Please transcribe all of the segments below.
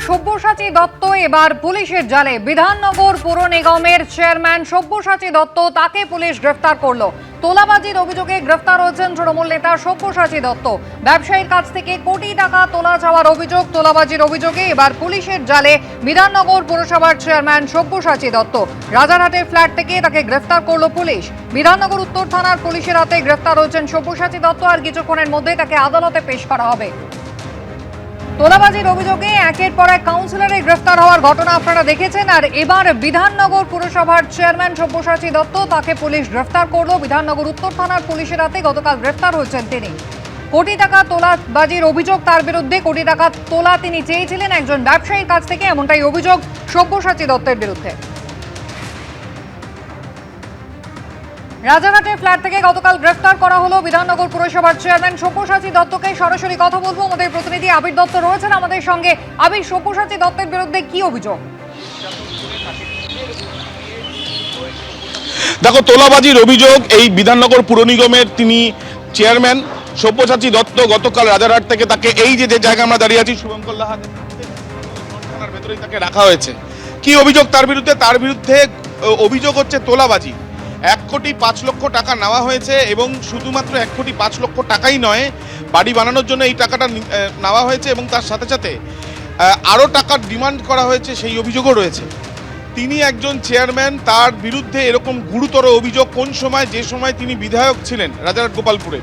সব্যসাচী দত্ত এবার পুলিশের জালে। বিধাননগর পুর নিগমের চেয়ারম্যান সব্যসাচী দত্ত, তাকে পুলিশ গ্রেফতার করলো। তোলাবাজির অভিযোগে গ্রেফতার হয়েছেন তৃণমূল নেতা সব্যসাচী দত্ত। ব্যবসায়ীর কাছ থেকে কোটি টাকা তোলা যাওয়ার অভিযোগ, তোলাবাজির অভিযোগে এবার পুলিশের জালে বিধাননগর পুরসভার চেয়ারম্যান সব্যসাচী দত্ত। রাজারহাটের ফ্ল্যাট থেকে তাকে গ্রেফতার করলো পুলিশ। বিধাননগর উত্তর থানার পুলিশের হাতে গ্রেফতার হয়েছেন সব্যসাচী দত্ত। আর কিছুক্ষণের মধ্যে তাকে আদালতে পেশ করা হবে। তোলাবাজির অভিযোগে একের পর এক কাউন্সিলরের গ্রেফতার হওয়ার ঘটনা আপনারা দেখেছেন। আর এবার বিধাননগর পুরসভার চেয়ারম্যান সব্যসাচী দত্ত, তাকে পুলিশ গ্রেফতার করলো। বিধাননগর উত্তর থানার পুলিশের হাতে গতকাল গ্রেফতার হয়েছেন তিনি। কোটি টাকা তোলাবাজির অভিযোগ তার বিরুদ্ধে। কোটি টাকা তোলা তিনি চেয়েছিলেন একজন ব্যবসায়ীর কাছ থেকে, এমনটাই অভিযোগ সব্যসাচী দত্তের বিরুদ্ধে। রাজারহাটের ফ্ল্যাট থেকে গতকাল গ্রেফতার করা হলো বিধাননগর পুরসভার চেয়ারম্যান সব্যসাচী দত্তকে। সরাসরি কথা বলবো, আমাদের প্রতিনিধি আবির দত্ত রয়েছেন আমাদের সঙ্গে। আবির, সব্যসাচী দত্তের বিরুদ্ধে কি অভিযোগ? দেখো, তোলাবাজির অভিযোগ এই বিধাননগর পুর নিগমের তিনি চেয়ারম্যান সব্যসাচী দত্ত গতকাল রাজারহাট থেকে তাকে এই যে জায়গা আমরা দাঁড়িয়ে আছি শুভঙ্কর লাহার ভেতরেই তাকে রাখা হয়েছে। কি অভিযোগ তার বিরুদ্ধে? তার বিরুদ্ধে অভিযোগ হচ্ছে তোলাবাজি। 1,05,00,000 টাকা নেওয়া হয়েছে এবং শুধুমাত্র 1,05,00,000 টাকাই নয়, বাড়ি বানানোর জন্য এই টাকাটা নেওয়া হয়েছে এবং তার সাথে সাথে আরও টাকার ডিমান্ড করা হয়েছে, সেই অভিযোগও রয়েছে। তিনি একজন চেয়ারম্যান, তার বিরুদ্ধে এরকম গুরুতর অভিযোগ কোন সময়, যে সময় তিনি বিধায়ক ছিলেন রাজারহাট গোপালপুরে।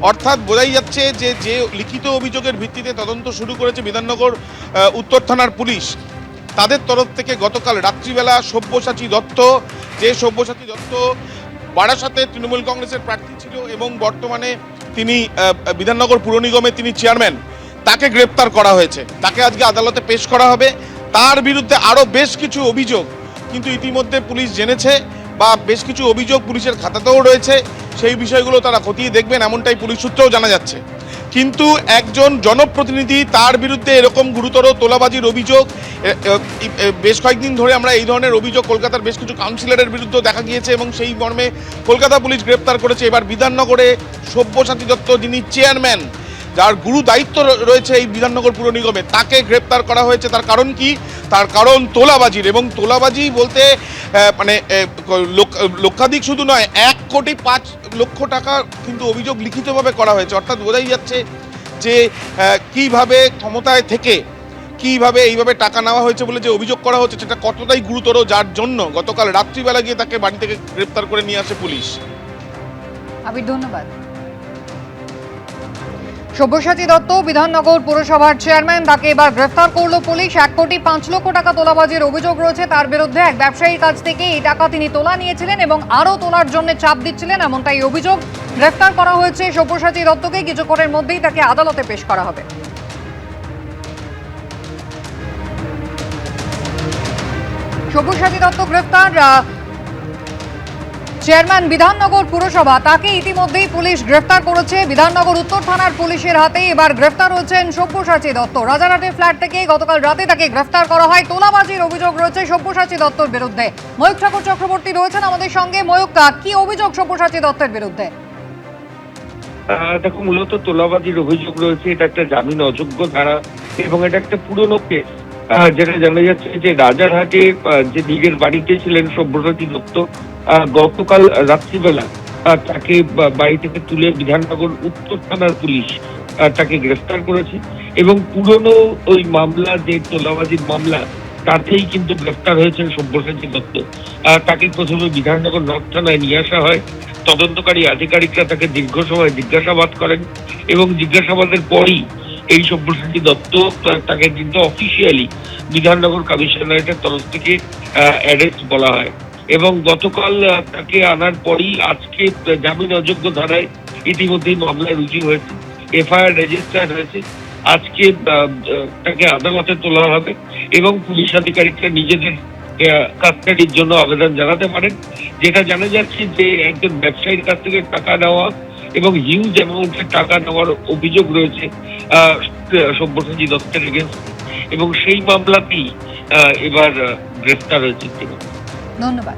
অর্থাৎ বোঝাই যাচ্ছে যে লিখিত অভিযোগের ভিত্তিতে তদন্ত শুরু করেছে বিধাননগর উত্তর থানার পুলিশ। তাদের তরফ থেকে গতকাল রাত্রিবেলা সব্যসাচী দত্ত, যে সব্যসাচী দত্ত বারাসাতে তৃণমূল কংগ্রেসের প্রার্থী ছিল এবং বর্তমানে তিনি বিধাননগর পুর নিগমে তিনি চেয়ারম্যান, তাকে গ্রেপ্তার করা হয়েছে। তাকে আজকে আদালতে পেশ করা হবে। তার বিরুদ্ধে আরও বেশ কিছু অভিযোগ কিন্তু ইতিমধ্যে পুলিশ জেনেছে, বা বেশ কিছু অভিযোগ পুলিশের খাতাতেও রয়েছে। সেই বিষয়গুলো তারা খতিয়ে দেখবেন, এমনটাই পুলিশ সূত্রেও জানা যাচ্ছে। কিন্তু একজন জনপ্রতিনিধি, তার বিরুদ্ধে এরকম গুরুতর তোলাবাজির অভিযোগ, বেশ কয়েকদিন ধরে আমরা এই ধরনের অভিযোগ কলকাতার বেশ কিছু কাউন্সিলরের বিরুদ্ধেও দেখা গিয়েছে এবং সেই মর্মে কলকাতা পুলিশ গ্রেপ্তার করেছে। এবার বিধাননগরে সব্যসাচী দত্ত, যিনি চেয়ারম্যান, যার গুরু দায়িত্ব রয়েছে এই বিধাননগর পুর নিগমে, তাকে গ্রেপ্তার করা হয়েছে। তার কারণ কি? তার কারণ তোলাবাজির। এবং তোলাবাজি বলতে মানে লক্ষাধিক শুধু নয়, 1,05,00,000 টাকা কিন্তু অভিযোগ লিখিতভাবে করা হয়েছে। অর্থাৎ বোঝাই যাচ্ছে যে কিভাবে ক্ষমতায় থেকে কিভাবে এইভাবে টাকা নেওয়া হয়েছে বলে যে অভিযোগ করা হচ্ছে, সেটা কতটাই গুরুতর, যার জন্য গতকাল রাত্রিবেলা গিয়ে তাকে বাড়ি থেকে গ্রেপ্তার করে নিয়ে আসে পুলিশ। আবির, ধন্যবাদ। সব্যসাচী দত্ত বিধাননগর পুরসভার চেয়ারম্যান, তাকে এবার গ্রেফতার করলো পুলিশ। 1,05,00,000 টাকা তোলাবাজির অভিযোগ রয়েছে তার বিরুদ্ধে। এক ব্যবসায়ীর কাছ থেকে এই টাকা তিনি তোলা নিয়েছিলেন এবং আরও তোলার জন্য চাপ দিচ্ছিলেন, এমনটাই অভিযোগ। গ্রেফতার করা হয়েছে সব্যসাচী দত্তকে। কিছুক্ষণের মধ্যেই তাকে আদালতে পেশ করা হবে। সব্যসাচী দত্ত গ্রেফতার। চেয়ারম্যান বিধাননগর পুরসভা, তাকে ইতিমধ্যেই পুলিশ গ্রেফতার করেছে। বিধাননগর উত্তর থানার পুলিশের হাতে এবার গ্রেফতার হয়েছেন সব্যসাচী দত্ত। রাজারহাটের ফ্ল্যাট থেকে গতকাল রাতে তাকে গ্রেফতার করা হয়। তোলাবাজির অভিযোগ রয়েছে সব্যসাচী দত্তর বিরুদ্ধে। ময়ূক ঠাকুর চক্রবর্তী রয়েছেন আমাদের সঙ্গে। ময়ূক, কি অভিযোগ সব্যসাচী দত্তের বিরুদ্ধে? দেখো, মূলত তোলাবাজির অভিযোগ রয়েছে। এটা একটা জামিন অযোগ্য ধারা এবং এটা একটা পুরনো কেস। যেটা জানা যাচ্ছে যে রাজারহাটে যে নিজের বাড়িতে ছিলেন সব্যসাচী দত্ত, গতকাল রাত্রিবেলা তাকে বাড়ি থেকে তুলে বিধাননগর উত্তর থানার পুলিশ তাকে গ্রেফতার করেছে এবং পুরনো ওই মামলা, যে তোলাবাজির মামলা, তাতেই কিন্তু গ্রেফতার হয়েছেন সব্যসাচী দত্ত। তাকে প্রথমে বিধাননগর নর্থ থানায় নিয়ে আসা হয়। তদন্তকারী আধিকারিকরা তাকে দীর্ঘ সময় জিজ্ঞাসাবাদ করেন এবং জিজ্ঞাসাবাদের পরই এই সব্যসাচী দত্ত, তাকে কিন্তু অফিসিয়ালি বিধাননগর কমিশনারেটের তরফ থেকে অ্যারেস্ট বলা হয় এবং গতকাল তাকে আনার পরই আজকে জামিন অযোগ্য ধারায় ইতিমধ্যেই মামলা রুজু হয়েছে, এফআইআর রেজিস্টার্ড হয়েছে। আজকে তাকে আদালতে তোলা হবে এবং পুলিশ আধিকারিকরা নিজেদের কাস্টাডির জন্য আবেদন জানাতে পারেন। যেটা জানা যাচ্ছে যে একজন ব্যবসায়ীর কাছ থেকে টাকা নেওয়া এবং হিউজ অ্যামাউন্টের টাকা নেওয়ার অভিযোগ রয়েছে সব্যসাচী দত্তের এগেন্স্ট, এবং সেই মামলাতেই এবার গ্রেফতার হয়েছে তিনি। ধন্যবাদ।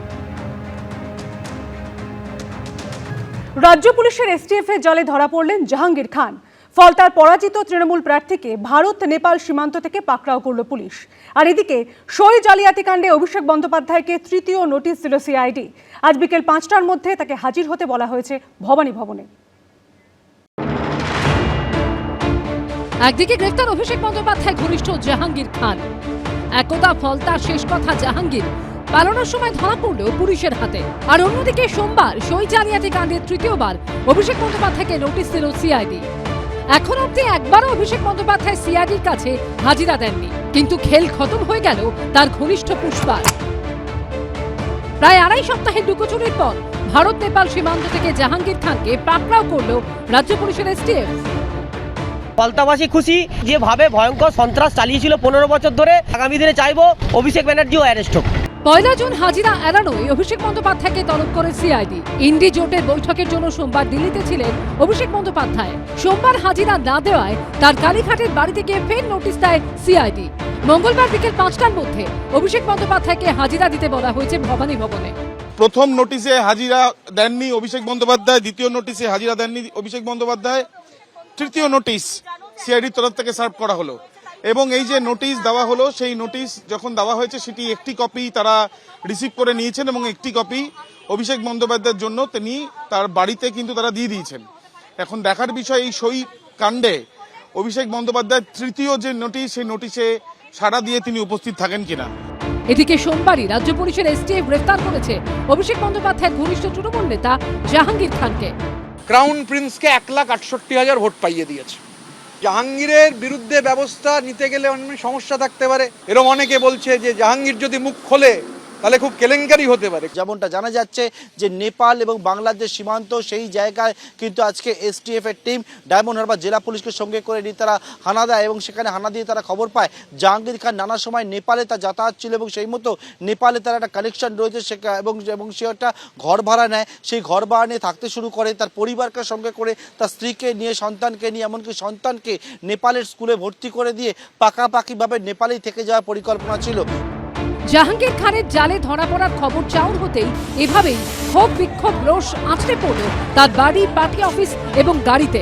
রাজ্য পুলিশের এসটিএফ এর জালে ধরা পড়লেন জাহাঙ্গীর খান। ফলতার পরাজিত তৃণমূল প্রার্থীকে ভারত নেপাল সীমান্ত থেকে পাকড়াও করল পুলিশ। আর এদিকে সই জালিয়াতি কাণ্ডে অভিষেক বন্দ্যোপাধ্যায়কে তৃতীয় নোটিশ দিল সিআইডি। আজ বিকেল 5টার মধ্যে তাকে হাজির হতে বলা হয়েছে ভবানী ভবনে। একদিকে গ্রেফতার অভিষেক বন্দ্যোপাধ্যায় ঘনিষ্ঠ জাহাঙ্গীর খান, একদা ফলতার শেষ কথা জাহাঙ্গীর পালানোর সময় ধরা পড়লেও পুলিশের হাতে। আর অন্যদিকে সোমবার সই জালিয়াতি কাণ্ডে তৃতীয়বার অভিষেক বন্দ্যোপাধ্যায়কে নোটিশ দিল সিআইডি। এখন অব্দি একবারও অভিষেক বন্দ্যোপাধ্যায় সিআইডির কাছে হাজিরা দেননি, কিন্তু খেল খতম হয়ে গেল তার ঘনিষ্ঠ পুষ্পার। প্রায় 2.5 সপ্তাহের লুকোচুরির পর ভারত নেপাল সীমান্ত থেকে জাহাঙ্গীর খানকে পাকড়াও করল রাজ্য পুলিশের এসটিএফ। ফলতাবাসী খুশি, যেভাবে ভয়ঙ্কর সন্ত্রাস চালিয়েছিল 15 বছর ধরে, আগামী দিনে চাইবো অভিষেক ব্যানার্জিও অ্যারেস্ট হোক। 1 জুন হাজিরা এড়ানোয় অভিষেক বন্দ্যোপাধ্যায়কে তলব করে সিআইডি। ইন্ডি জোটের বৈঠকের জন্য সোমবার দিল্লিতে ছিলেন অভিষেক বন্দ্যোপাধ্যায়। সোমবার হাজিরা না দেওয়ায় তার কালীঘাটের বাড়ি থেকে ফের নোটিশ দেয় সিআইডি। মঙ্গলবার বিকেল 5টার মধ্যে অভিষেক বন্দ্যোপাধ্যায়কে হাজিরা দিতে বলা হয়েছে ভবানী ভবনে। প্রথম নোটিশে হাজিরা দেননি অভিষেক বন্দ্যোপাধ্যায়, দ্বিতীয় নোটিশে হাজিরা দেননি অভিষেক বন্দ্যোপাধ্যায়, তৃতীয় নোটিশ সিআইডির তরফ থেকে সার্ভ করা হলো। এবং এই যে নোটিশ দেওয়া হলো, সেই নোটিশ যখন দেওয়া হয়েছে সেটি একটি কপি তারা রিসিভ করে নিয়েছেন এবং একটি কপি অভিষেক বন্দ্যোপাধ্যায়ের জন্য তিনি তার বাড়িতে কিন্তু তারা দিয়ে দিয়েছেন। এখন দেখার বিষয় এই সই কাণ্ডে অভিষেক বন্দ্যোপাধ্যায়ের তৃতীয় যে নোটিশ, সেই নোটিশে সাড়া দিয়ে তিনি উপস্থিত থাকেন কিনা। এদিকে সোমবারই রাজ্য পুলিশের এসটিএফ গ্রেফতার করেছে অভিষেক বন্দ্যোপাধ্যায়ের ঘনিষ্ঠ তৃণমূল নেতা জাহাঙ্গীর খানকে। ক্রাউন প্রিন্সকে 1,68,000 ভোট পাইয়ে দিয়েছে। জাহাঙ্গীরের বিরুদ্ধে ব্যবস্থা নিতে গেলে অনেক সমস্যা থাকতে পারে, এরকম অনেকে বলছে যে জাহাঙ্গীর যদি মুখ খোলে তাহলে খুব কেলেঙ্কারি হতে পারে। যেমনটা জানা যাচ্ছে যে নেপাল এবং বাংলাদেশ সীমান্ত, সেই জায়গায় কিন্তু আজকে এসটিএফ এর টিম ডায়মন্ড হারবার জেলা পুলিশকে সঙ্গে করে নিয়ে তারা হানা দেয় এবং সেখানে হানা দিয়ে তারা খবর পায় জাহাঙ্গীর খান নানা সময় নেপালে তার যাতায়াত ছিল এবং সেই মতো নেপালে তার একটা কানেকশন রয়েছে এবং সে একটা ঘর ভাড়া নেয়। সেই ঘর ভাড়া নিয়ে থাকতে শুরু করে, তার পরিবারকে সঙ্গে করে, তার স্ত্রীকে নিয়ে, সন্তানকে নিয়ে, এমনকি সন্তানকে নেপালের স্কুলে ভর্তি করে দিয়ে পাকাপাকিভাবে নেপালেই থেকে যাওয়ার পরিকল্পনা ছিল। জাহাঙ্গীর খানের জালে ধরা পড়ার খবর চাউর হতেই এভাবেই ক্ষোভ বিক্ষোভ রোষ আছড়ে পড়ল তার বাড়ি, পার্টি অফিস এবং গাড়িতে।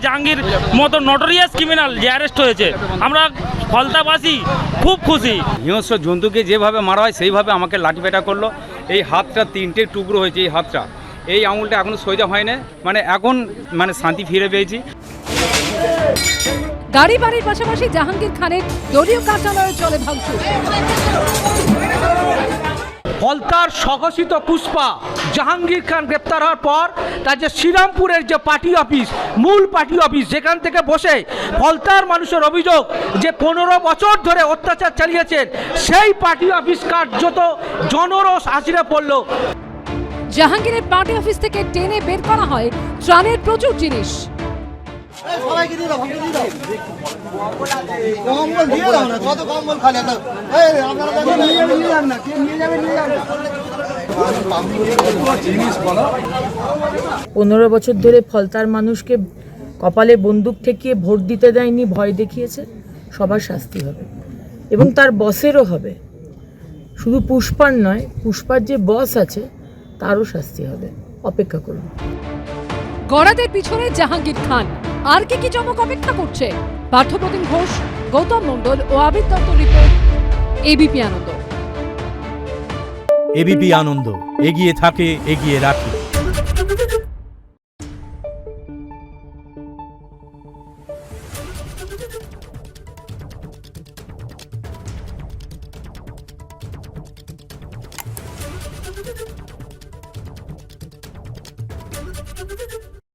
জাহাঙ্গীর মতো নটোরিয়াস ক্রিমিনাল যে অ্যারেস্ট হয়েছে, আমরা ফলতাবাসী খুব খুশি। হিংস্র জন্তুকে যেভাবে মারা হয় সেইভাবে আমাকে লাঠিপেটা করলো। এই হাতটা 3টে টুকরো হয়েছে, এই হাতটা, এই আঙুলটা এখনো সোজা হয় না, এখন শান্তি ফিরে পেয়েছি। গাড়ি বাড়ির পাশাপাশি জাহাঙ্গীর খানের দলীয় কার্যালয়ে চলে ভাঙচুর। ফলতার স্বঘোষিত পুষ্পা জাহাঙ্গীর খান গ্রেপ্তার হওয়ার পর তার যে শ্রীরামপুরের যে পার্টি অফিস, মূল পার্টি অফিস, যেখান থেকে বসে ফলতার মানুষের অভিযোগ যে 15 বছর ধরে অত্যাচার চালিয়েছেন, সেই পার্টি অফিস কার্যত জনরোষ আছড়ে পড়ল। জাহাঙ্গীরের পার্টি অফিস থেকে টেনে বের করা হয় ত্রাণের প্রচুর জিনিস। পনেরো বছর ধরে ফলতার মানুষকে কপালে বন্দুক ঠেকিয়ে ভোট দিতে দেয়নি, ভয় দেখিয়েছে, সবার শাস্তি হবে এবং তার বসেরও হবে। শুধু পুষ্পার নয়, পুষ্পার যে বস আছে তারও শাস্তি হবে। অপেক্ষা করুন। গড়াদের পিছনে জাহাঙ্গীর খান, আর কি চমক অপেক্ষা করছে? পার্থপ্রতিম ঘোষ, গৌতম মণ্ডল ও আবির দত্ত রিপোর্ট, এবিপি আনন্দ। এবিপি আনন্দ, এগিয়ে থাকে, এগিয়ে রাখে।